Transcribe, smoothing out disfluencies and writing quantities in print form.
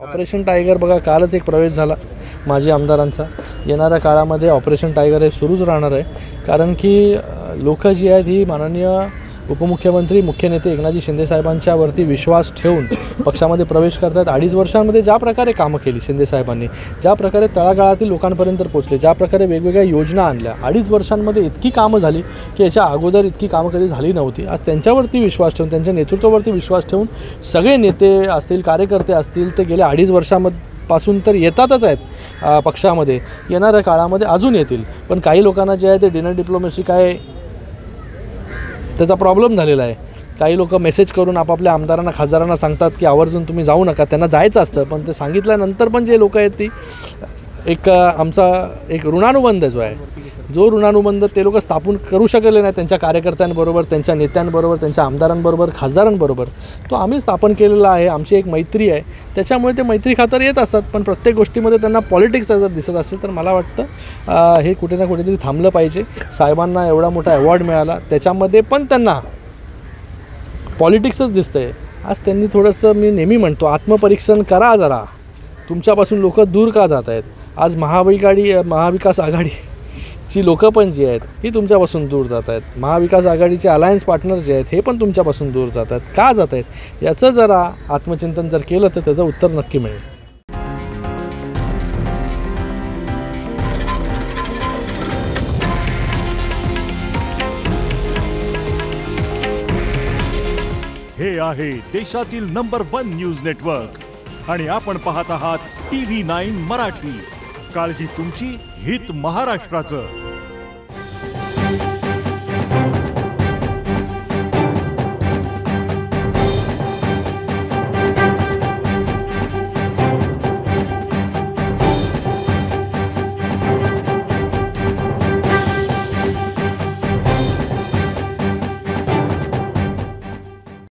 Operation tiger बघा, कालच एक प्रवेश झाला माजी आमदारांचा. येणाऱ्या काळामध्ये ऑपरेशन टायगर हे सुरूच राहणार आहे, कारण की लोक जी आहेत ही माननीय उपमुख्यमंत्री मुख्य नेते एकनाथजी शिंदे साहेबांच्यावरती विश्वास ठेवून पक्षामध्ये प्रवेश करतात. 2.5 वर्षांमध्ये ज्या प्रकारे कामं केली शिंदे साहेबांनी, ज्या प्रकारे तळागाळातील लोकांपर्यंत पोहोचले, ज्या प्रकारे वेगवेगळ्या योजना आणल्या, 2.5 वर्षांमध्ये इतकी कामं झाली की याच्या अगोदर इतकी कामं कधी झाली नव्हती. आज त्यांच्यावरती विश्वास ठेवून, त्यांच्या नेतृत्वावरती विश्वास ठेवून सगळे नेते असतील, कार्यकर्ते असतील, ते गेल्या 2.5 वर्षांपासून तर येतातच आहेत पक्षामध्ये, येणाऱ्या काळामध्ये अजून येतील. पण काही लोकांना जे आहे ते डिनर डिप्लोमॅसी काय त्याचा प्रॉब्लेम झालेला आहे. काही लोक मेसेज करून आपापल्या आमदारांना खासदारांना सांगतात की आवर्जून तुम्ही जाऊ नका, त्यांना जायचं असतं, पण ते सांगितल्यानंतर पण जे लोक आहेत ती आमचा एक ऋणानुबंध जो आहे, जो ऋणानुबंध ते लोक स्थापन करू शकले नाही त्यांच्या कार्यकर्त्यांबरोबर, त्यांच्या नेत्यांबरोबर, त्यांच्या आमदारांबरोबर, खासदारांबरोबर, तो आम्ही स्थापन केलेला आहे. आमची एक मैत्री आहे, त्याच्यामुळे ते मैत्री खातर येत असतात. पण प्रत्येक गोष्टीमध्ये त्यांना पॉलिटिक्स जर दिसत असेल तर मला वाटतं हे कुठे ना कुठेतरी थांबलं पाहिजे. साहेबांना एवढा मोठा अवॉर्ड मिळाला, त्याच्यामध्ये पण त्यांना पॉलिटिक्सच दिसतं आहे. आज त्यांनी थोडंसं, मी नेहमी म्हणतो, आत्मपरीक्षण करा जरा, तुमच्यापासून लोक दूर का जात आहेत. आज महाविकास आघाडीची लोकं पण जी आहेत ही तुमच्यापासून दूर जात आहेत. महाविकास आघाडीचे अलायन्स पार्टनर जे आहेत हे पण तुमच्यापासून दूर जात आहेत. का जात आहेत याचं जरा आत्मचिंतन जर केलं तर त्याचं उत्तर नक्की मिळेल. हे आहे देशातील नंबर 1 न्यूज नेटवर्क आणि आपण पाहत आहात TV9 मराठी. काळजी तुमची, हित महाराष्ट्राचं.